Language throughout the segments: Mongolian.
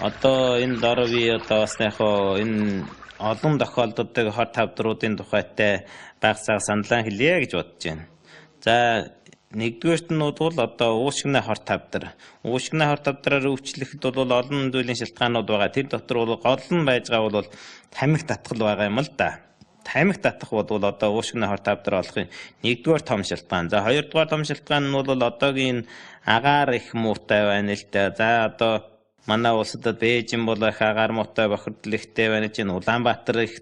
Одоо энэ дор би одоо бас яг энэ олон тохиолдолд хот тавдруудын тухайтай багцаа саналаа хэлье гэж бодож байна. За нэгдүгээрт нь бол одоо уушгины хор тавдар. Уушгины хор тавдраар өвчлөхөд бол олон зүйлийн шалтгаанууд байгаа. Тэр дотор бол гол нь байж байгаа бол тамхи татгал байгаа юм л да. Тамхи татах бол одоо уушгины хор тавдар болохын нэгдүгээр том шалтгаан. За хоёрдугаар том шалтгаан нь бол одоогийн агаар их муутай байна л да. За одоо манай улсад Бээжин бол их агаар муутай бохирдол ихтэй байна гэж байна. Улаанбаатар их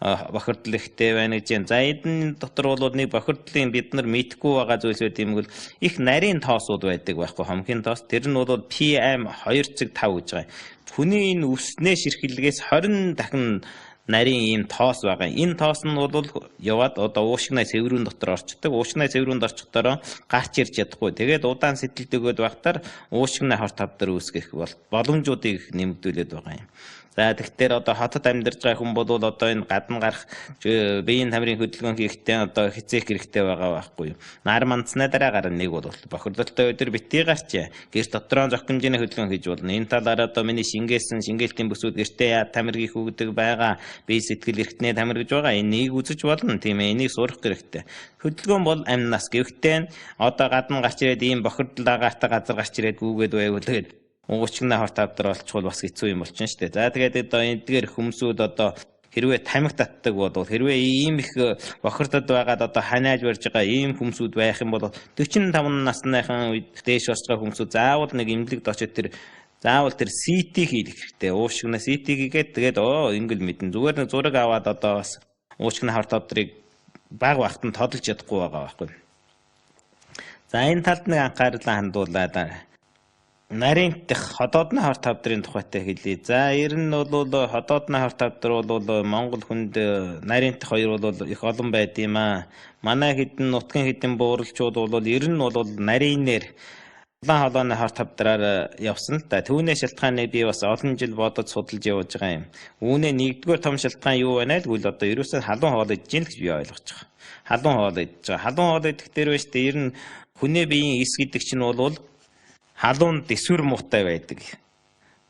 бохирдол ихтэй байна гэж байна. За энэ дотор бол нэг бохирдлын бид нар мэдхгүй байгаа зүйлс байт юм бол их нарийн тоосууд байдаг байхгүй хомхийн тоос. Тэр нь бол PM 2.5 гэж байгаа. Хүний энэ үснээ ширхэлгээс 20 дахин нарийн ийм тоос байгаа. Энэ тоос нь бол яваад одоо уушгины цэврүүн дотор орчдөг. Уушгины цэврүүнд орчихдороо гарч ирж чадахгүй. Тэгээд удаан сэтэлт өгöd багтаар уушгины хор тавдар үүсгэх бол боломжуудыг нэмэгдүүлээд байгаа юм. За тэгэхээр одоо хотод амьдарч байгаа хүн бол одоо энэ гадна гарах биеийн тамирын хөдөлгөөн хийхдээ одоо хизээх хэрэгтэй байгаа байхгүй юу. Нар мандсны дараагаар нэг бол бохирдолтой өдөр битгий гарч гэр дотроо зохимжийн хөдөлгөөн хийж болно. Энэ талаар одоо миний шингээлтийн бүсүүд гэртээ яа тамир хийх өгдөг байгаа. Би сэтгэл эрхтний тамир гэж байгаа. Энийг үзэж болно тийм ээ. Энийг сурах хэрэгтэй. Хөдөлгөөн бол амнаас гэвтээ одоо гадна гарч ирээд ийм бохирдол агаартай газар гарч ирээд гүүгээд байвал уушгины хор тавдар болчихвол бас хэцүү юм болчихно шүү дээ. За тэгээд одоо эдгээр хүмүүсүүд одоо хэрвээ тамхи татдаг бол хэрвээ ийм их бохирдод байгаад одоо ханиаж барьж байгаа ийм хүмүүсүүд байх юм бол 45 насныхан үед дээш орж байгаа хүмүүсүүд заавал нэг эмнэлэгт очиж тэр CT хийх хэрэгтэй. Уушгина CT хийгээд тэгээд ингээл мэдэн зүгээр нэг зураг аваад одоо бас уушгины хор тавдрыг баг багтан тодолж чадахгүй байгаа байхгүй. За энэ талд нэг анхаарлаа хандуулаад нарийнтх ходоодны хор тавдрын тухайтай хэлье. За ер нь бол ходоодны хор тавдар бол Монгол хүнд нарийнтх хоёр бол их олон байд юм аа. Манай хэдэн нутгийн хэдэн бууралчууд бол ер нь бол нарийнээр улаан холооны хор тавдраар явсан л да. Түүний шалтгааныг би бас олон жил бодож судалж явж байгаа юм. Үүний нэгдүгээр том шалтгаан юу байна вэ гэвэл одоо ерөөсөө халуун хоол идэж гин гэж би ойлгож байгаа. Халуун хоол идэж байгаа. Халуун хоол идэх дээр биш дээ ер нь хүний биеийн эс гэдэг чинь бол халуун дэсвэр муутай байдаг.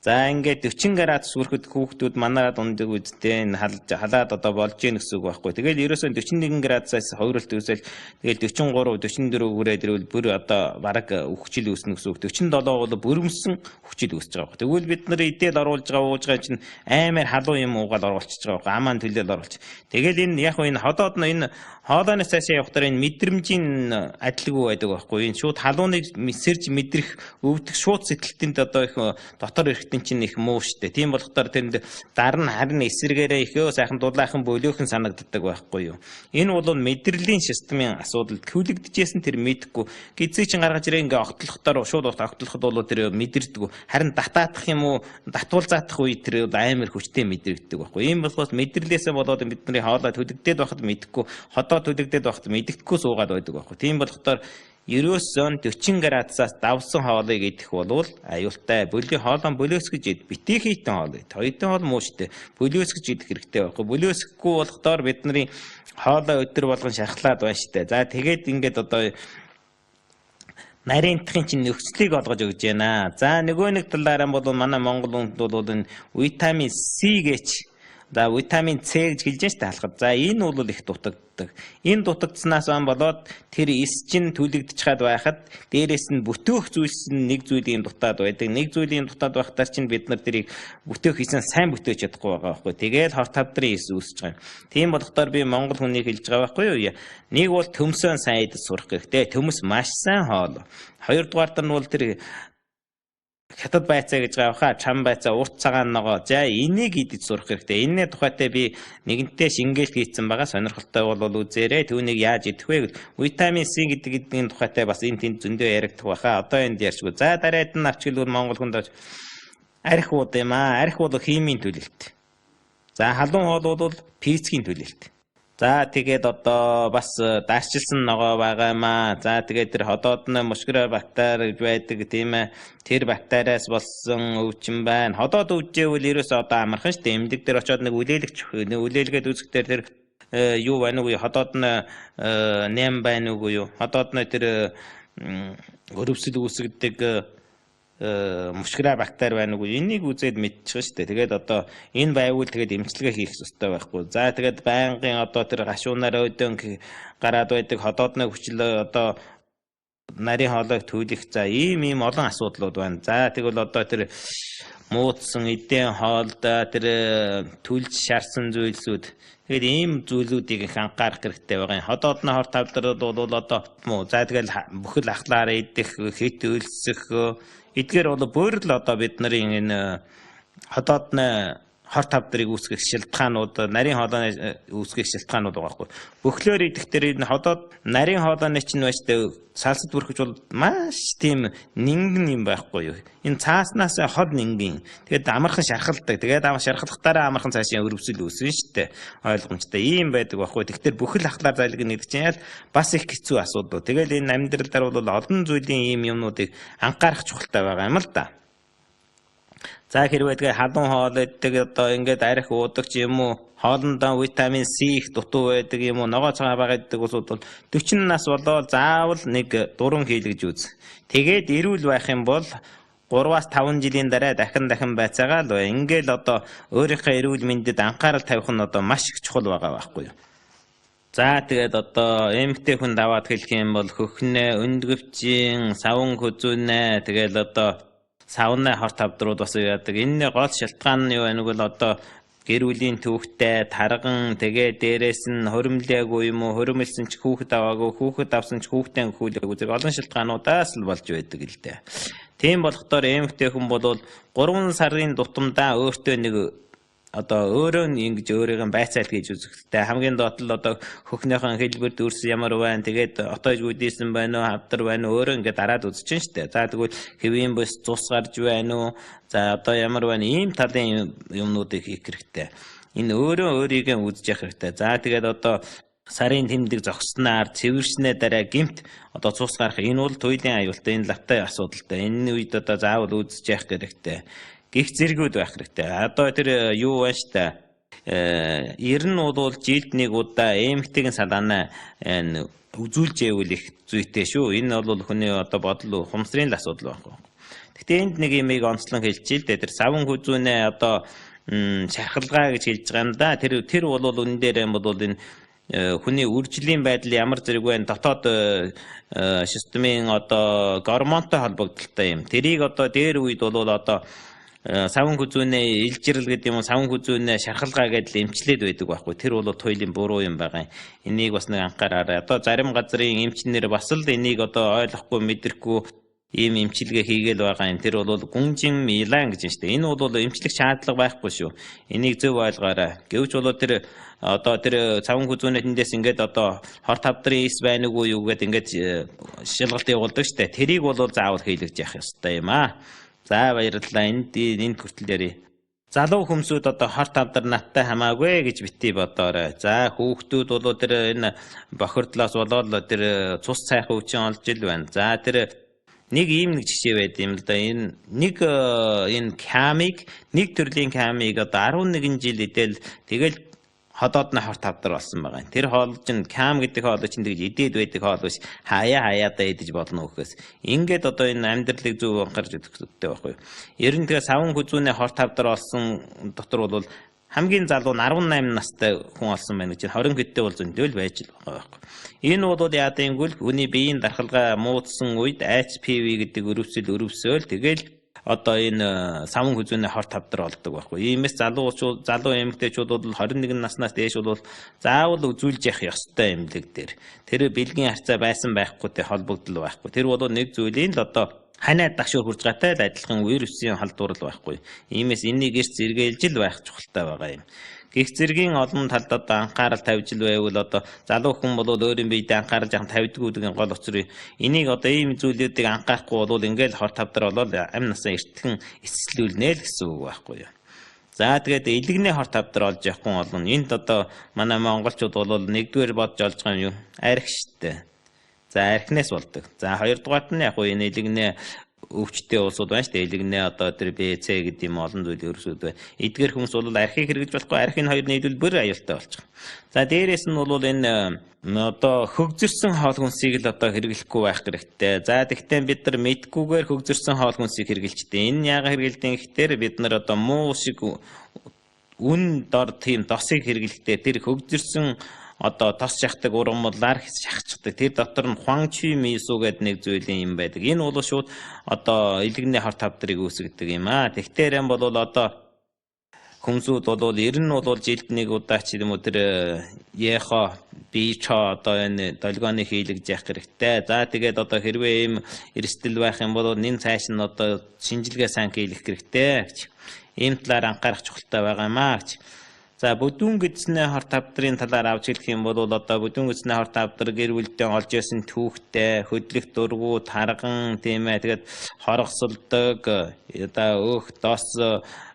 За ингээд 40 градус хүрэхэд хүүхдүүд манараад ундаг үедээ энэ халаад одоо болж ийн гэсэн үг байхгүй. Тэгэл ерөөсөө 41 градусаас хойролт үүсэл тэгэл 43 44 хүрээд ирвэл бүр одоо бараг үхчил үүснэ гэсэн үг. 47 бол бөрөмсөн үхчил үүсэж байгаа. Тэгвэл бид нар идээд оруулж байгаа ууж байгаа чинь аймаар халуун юм уугаад оруулчихж байгаа байхгүй. Амаан төлөөл оруулж. Тэгэл энэ яг энэ ходоод нь энэ хоолойноос цаашаа явахдаа энэ мэдрэмжийн адилгүй байдаг байхгүй. Энэ шууд халууныг сэрж мэдрэх өвдөх шууд сэтгэлтэнд одоо их дотор эрхтэн чинь их муу штэ. Тийм болохоор тэнд дарна харин эсрэгээрээ ихөө сайхан дулаахан бөлөөхөн санагддаг байхгүй юу. Энэ бол мэдрэлийн системийн асуудал. Хүлэгдэжсэн тэр мэдхгүй. Гизээ чинь гаргаж ирээ ингээ огтлохоор шууд огтлоход бол тэр мэдэрдэг. Харин татаадах юм уу татвал заатах үе тэр амар хүчтэй мэдрэгддэг байхгүй. Ийм болохоос мэдрэлээсээ болоод бидний хоолой төлөгдөөд байхад мэдхгүй төлөгдөд багт мэддэхгүй суугаад байдаг байхгүй. Тийм болохоор ерөөсөн 40 градусаас давсан хоолыг идэх бол аюултай. Хоолон бөлөөсгөж ид. Битгий хийтэн хоол ид. Хоёрын хоол муу штэ. Бөлөөсгөж идэх хэрэгтэй байхгүй. Бөлөөсөхгүй болохоор бидний хоолой өдөр болгон шархлаад байна штэ. За тэгээд ингээд одоо нарийнтхын чинь нөхцөлийг олгож өгч байна. За нөгөө нэг талаараа бол манай Монгол хүнд бол энэ витамин C гэж витамин С гэж хэлж штэ халахад. За энэ бол их дутагддаг. Энэ дутагдсанаас болоод тэр эс чинь төлөгдөж чад байхад дээрээс нь бүтээх зүйлс нь нэг зүйлийн дутаад байдаг. Нэг зүйлийн дутаад байхдаа чинь бид нар тэрийг бүтээх хийсэн сайн бүтээж чадахгүй байгаа байхгүй. Тэгээд хор тавдрын эс үүсэж байгаа юм. Тийм болохоор би Монгол хүнийг хэлж байгаа байхгүй юу? Нэг бол төмсөн сайн идэж сурах хэрэгтэй. Төмөс маш сайн хоол. Хоёрдугаарт нь бол тэр хятад байцаа гэж байгаа хаа чам байцаа урт цагаан ногоо. За энийг идэж сурах хэрэгтэй. Энэний тухайтай би нэгэнтээ шингээлт хийсэн байгаа. Сонирхолтой бол үзээрэй. Түүнийг яаж идэх вэ гэвэл витамин С гэдгийн тухайтай бас энэ тэнд зөндөө яригдах байхаа. Одоо энд ярьшгүй. За дараад нь авчгэлбэр Монгол хүнд арх ууд юм аа. Арх бол химийн төлөлт. За халуун хоол бол пиццгийн төлөлт. За тэгээд одоо бас дарчилсан ногоо байгаа юм аа. За тэгээд тэр ходоодны мушграа бактери гэж байдаг тийм ээ. Тэр бактериас болсон өвчин байна. Ходоод өвжээвэл ерөөсөө одоо амархан шүү дээ. Эмнэлэг дээр очиод нэг үлээлгээд үзэхдээ тэр юу байна уу? Ходоодны нэм байна уу юу? Ходоодны тэр өрөвсөл үүсгдэг мушкра бактери байна уу энийг үзээд мэдчихэж штэ. Тэгээд одоо энэ байвал тэгээд эмчилгээ хийх ёстой байхгүй. За тэгээд байнгын одоо тэр гашуунаараа өдөн гараад байдаг ходоодны хүчил одоо нарийн хоолойг түйлэх за ийм олон асуудлууд байна. За тэгвэл одоо тэр муудсан эдийн хоолда тэр түлж шаарсан зүйлсүүд тэгээд ийм зүйлүүдийг их анхаарах хэрэгтэй байгаа юм. Ходоодны хор тавдрууд бол одоо за тэгэл бүхэл ахлаараа идэх хит өлсөх эдгээр бол бүр л одоо бид нарын энэ ходоодны хор тавдрыг үүсгэх шалтгаанууд нарийн хоолойны үүсгэх шалтгаанууд байгаа хгүй. Бөхлөөр идэхтэр энэ ходоод нарийн хоолойны чинь байжтэй салсад бүрхэж бол маш тийм нингэн юм байхгүй юу. Энэ цааснаас хол нингэн. Тэгээд амархан шархалдаг. Тэгээд шархалхтаараа амархан цаашаа өрөвсөл үүснэ шүү дээ. Ойлгомжтой. Ийм байдаг байхгүй. Тэгэхээр бүхэл ахлаар зайлгна гэдэг чинь бас их хэцүү асуудал. Тэгээд энэ амьдралдаар бол олон зүйлийн ийм юмнуудыг анхаарах чухалтай байгаа юм л да. За хэрвээ тэгээ халуун хоол иддэг одоо ингээд арх уудаг ч юм уу хоолндоо витамин С их дутуу байдаг юм уу ногоо цагаан байгаа гэдэг усуд бол 40 нас болоод заавал нэг дуран хийлгэж үз. Тэгээд эрүүл байх юм бол 3-5 жилийн дараа дахин байцаагаа л ингээл одоо өөрийнхөө эрүүл мэндэд анхаарал тавих нь одоо маш их чухал байгаа байхгүй юу. За тэгээд одоо эмэгтэй хүн даваад хэлэх юм бол хөхнөө, өндгөвчийн, савн хөзүүнэ тэгээд одоо савны хор тавдрууд бас яадаг. Энэ гол шалтгаан нь юу вэ? Нэг л одоо гэр бүлийн төвхтэй тарган тэгээ дээрээс нь хоримлаагүй юм уу? Хоримлсан ч хүүхэд аваагүй, хүүхэд авсан ч хүүхдээ хүүлээгүй зэрэг олон шалтгаануудаас л болж байдаг л дээ. Тийм болохоор эмэгтэй хүн бол 3 сарын тутамдаа өөртөө нэг одоо өөрөө ингэж өөрийгөө байцаал гэж үзэхтэй хамгийн доод л одоо хөхнийхэн хэлбэр дүрс ямар байна тэгээд отоож гүйдээсэн байна уу хавдар байна уу өөрөө ингэ дараад үзчихэн штэ. За тэгвэл хэвийн бус цус гарч байна уу за одоо ямар байна ийм талын юмнуудыг хийх хэрэгтэй. Энэ өөрөө өөрийгөө үзэж явах хэрэгтэй. За тэгээд одоо сарын тэмдэг зогсноор цэвэрснээ дараа гимт одоо цус гарах энэ бол туйлын аюултай энэ лавтай асуудалтай. Энэ үед одоо заавал үзэж явах хэрэгтэй. Гих зэргүүд байх хэрэгтэй. Одоо тэр юу байна штэ. Ер нь бол жилд нэг удаа эмэгтэйгийн салаанаа үзүүлж байвал их зүйтэй шүү. Энэ бол хүний одоо бодол ухамсарын л асуудал байхгүй. Гэхдээ энд нэг юмыг онцлон хэлчихээ л дээ. Тэр савн хүзүүнээ одоо шархалгаа гэж хэлж байгаа юм да. Тэр бол үнэн дээр юм бол энэ хүний үржлийн байдал ямар зэрэг вэ? Дотоод системийн одоо гормонтой холбогдолтой юм. Тэрийг одоо дээр үед бол одоо савн хүзүүнээ илжирэл гэдэг юм уу савн хүзүүнээ шархалгаа гэдэл эмчлээд байдаг байхгүй. Тэр бол туйлын буруу юм байгаа. Энийг бас нэг анхаараарай. Одоо зарим газрын эмчнэр бас л энийг одоо ойлгохгүй мэдрэхгүй ийм эмчилгээ хийгээл байгаа юм. Тэр бол гүнжин илан гэж байна шүү дээ. Энэ бол эмчлэх шаардлага байхгүй шүү. Энийг зөв ойлгоорой. Гэвч бол тэр одоо тэр савн хүзүүнээ тэндээс ингээд одоо хор тавдрын ис байна уу юу гэдэг ингээд шалгалт явуулдаг шүү дээ. Тэрийг бол заавал хийлгэж явах ёстой юм аа. За баярлалаа. Энд хүртэл ярив. Залуу хүмүүсүүд одоо хор тавдар наттай хамаагүй гэж битгий бодоорой. За хүүхдүүд бол тэр энэ бохирдлоос болоод тэр цус цайхан өвчин олж ил байна. За тэр нэг жишээ байд юм л да. Энэ камиг нэг төрлийн камиг одоо 11 жил идэл тэгэл ходоодны хор тавдар болсон байгаа. Тэр хоол чинь кам гэдэг хоол чинь тэгж идээд байдаг хоол биш. Хаяадаа идэж болно гэхээс. Ингээд одоо энэ амьдралыг зөв анхаарч үзэхтэй байхгүй юу. Ер нь тэгээ савн хүзүүнээ хор тавдар болсон дотор бол хамгийн залуу нь 18 настай хүн олсон байна гэж 20 хэдтэй бол зөндөл байж байгаа байхгүй. Энэ бол яадаггүй хүний биеийн дархалгаа муудсан үед HPV гэдэг өрөвсөөл тэгэл одоо энэ савн хүзүүнээ хор тавдар болдог байхгүй. Иймээс залуу эмэгтэйчүүд бол 21 наснаас дээш бол заавал үзүүлж явах ёстой эмнэлэг дээр. Тэр бэлгийн харьцаа байсан байхгүйтэй холбогдол байхгүй. Тэр бол нэг зүйлийн л одоо ханаад дагшуур хурж гатай адилхан вирусын халдварл байхгүй. Иймээс энийг эрс зэрэгээлж л байх чухалтай байгаа юм. Гих зэргийн олон талд одоо анхаарал тавьж л байвал одоо залуу хүн бол өөрийн биедээ анхаарал жаахан тавьдгүй гэдэг гол учрыг энийг одоо ийм зүйлүүдийг анхаарахгүй бол ингээл хор тавдар болоод амь насаа эртхэн эсслүүлнэ л гэсэн үг байхгүй юу. За тэгээд илэгний хор тавдар олж явах хүн олон энд одоо манай монголчууд бол нэгдүгээр бодж олж байгаа юм юу? Арх штэ. За архинаас болдог. За хоёрдугаарт нь яг энэ илэгнээ өвчтэй улсууд байна шүү дээ. Илэгнээ одоо тэр БЦ гэдэг юм олон зүйл ерөөсөө байна. Эдгээр хүмүүс бол архийг хэрэгжиж болохгүй, архийг хоёр нийлүүл бүр аюултай болчих. За дээрээс нь бол энэ одоо хөгжирсэн хоол хүнсийг л одоо хэрэглэхгүй байх хэрэгтэй. За тэгтээ бид нар мэдгүйгээр хөгжирсэн хоол хүнсийг хэрэглэжтэй. Энэ яагаад хэрэглэдэг гэхээр бид нар одоо муу шиг үн дор тийм досыг хэрэглэхдээ тэр хөгжирсэн одоо тос шахдаг ургамлаар шахацдаг. Тэр дотор нь хуанчи мису гэдэг нэг зүйлийн юм байдаг. Энэ бол шууд одоо илэгний хор тавдрыг үүсгдэг юм аа. Тэгтээр юм бол одоо хүмүүсүүд бол ер нь бол жилд нэг удаа ч юм уу тэр яхаа бичо одоо энэ долгионы хийлгэж явах хэрэгтэй. За тэгээд одоо хэрвээ ийм эрсдэл байх юм бол нэн цааш нь одоо шинжилгээ сайн хийлгэх хэрэгтэй гэж. Ийм талаар анхаарах чухалтай байгаа маа гэж. За бүдүүн гидсний хор тавдрын талаар авч хэлэх юм бол одоо бүдүүн гидсний хор тавдар гэр бүлдээ олж ясан түүхтэй, хөдлөх дургу, тарган тийм ээ тэгээд хоргосолдог, одоо өөх дос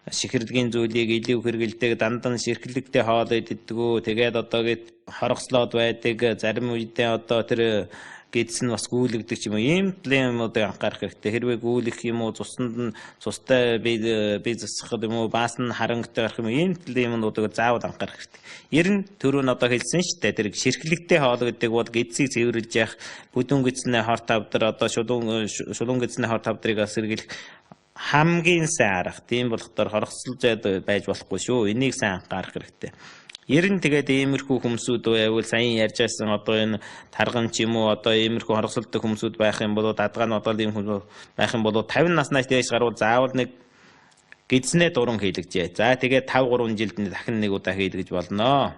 шихэрдгийн зүйлийг илүү хэрэгэлдэг, дандан ширхлэгтэй хоол идэгдэггүй, тэгээд одоо хоргослоод байдаг, зарим үедээ одоо тэр гидс нь бас гүйлгдэг ч юм уу ийм проблемуудыг анхаарах хэрэгтэй. Хэрвээ гүйлгэх юм уу цуснд нь цустай би засах юм уу баас нь харангуйтай гарах юм уу ийм проблемуудыг заавал анхаарах хэрэгтэй. Ер нь түрүү нь одоо хэлсэн шүү дээ. Тэр ширхлэгтэй хоол гэдэг бол гидсийг цэвэрлж явах, бүдүүн гидсний хор тавдар одоо шулуун гидсний хор тавдрыг бас сэргийлэх хамгийн сайн арга. Тийм болохоор хоргоцолж байж болохгүй шүү. Энийг сайн анхаарах хэрэгтэй. Ер нь тэгээд иймэрхүү хүмүүсүүд байвал сайн ярьж байсан одоо энэ тарган ч юм уу одоо иймэрхүү хоргосолдог хүмүүсүүд байх юм бол дадгаа нь одоо ийм хүмүүс байх юм бол 50 наснаас дээш гарвал заавал нэг гидснээ дуран хийлгэжээ. За тэгээд 5 3 жилд дахин нэг удаа хийлгэж болно.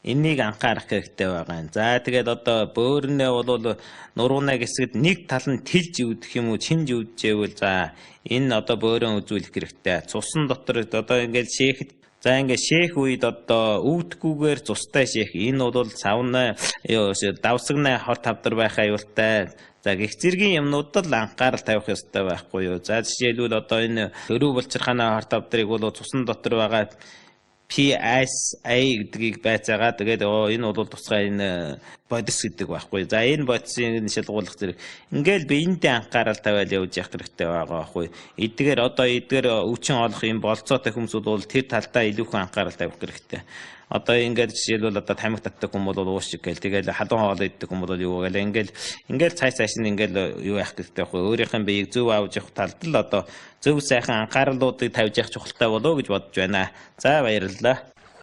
Энийг анхаарах хэрэгтэй байгаа юм. За тэгээд одоо бөөрнөө бол нурууна гэсгэд нэг тал нь тэлж өвдөх юм уу чинж өвдөжээвэл за энэ одоо бөөрөн үзүүлэх хэрэгтэй. Цусан дотор одоо ингээд шээхэд за ингээд шээх үед одоо өвдөхгүйгээр цустай шээх энэ бол савна давсагнаа хор тавдар байх аюултай. За гих зэргийн юмнуудад л анхаарал тавих ёстой байхгүй юу. За жишээлбэл одоо энэ өрөө булчирхааны хор тавдрыг бол цусан дотор байгаа PSA гэдгийг байцаагаа тэгээд энэ бол тусгай энэ бодис гэдэг байхгүй. За энэ бодисыг шалгуулах зэрэг ингээл биентэй анхаарал тавиал явж явах хэрэгтэй байгаа байхгүй. Эдгээр өвчин олох юм болцоотой хүмүүсүүд бол тэр талдаа илүүхэн анхаарал тавих хэрэгтэй. Одоо ингээд жишээлбэл одоо тамхи татдаг хүмүүс бол уушиг гээл тэгэл хадуун хоол иддэг хүмүүс бол юу гээл ингээл цааш нь ингээл юу яах хэрэгтэй байхгүй. Өөрийнх нь биеийг зөв авч явах талд л одоо зөв сайхан анхаарлуудыг тавьж явах чухалтай болоо гэж бодож байна. За баярлалаа.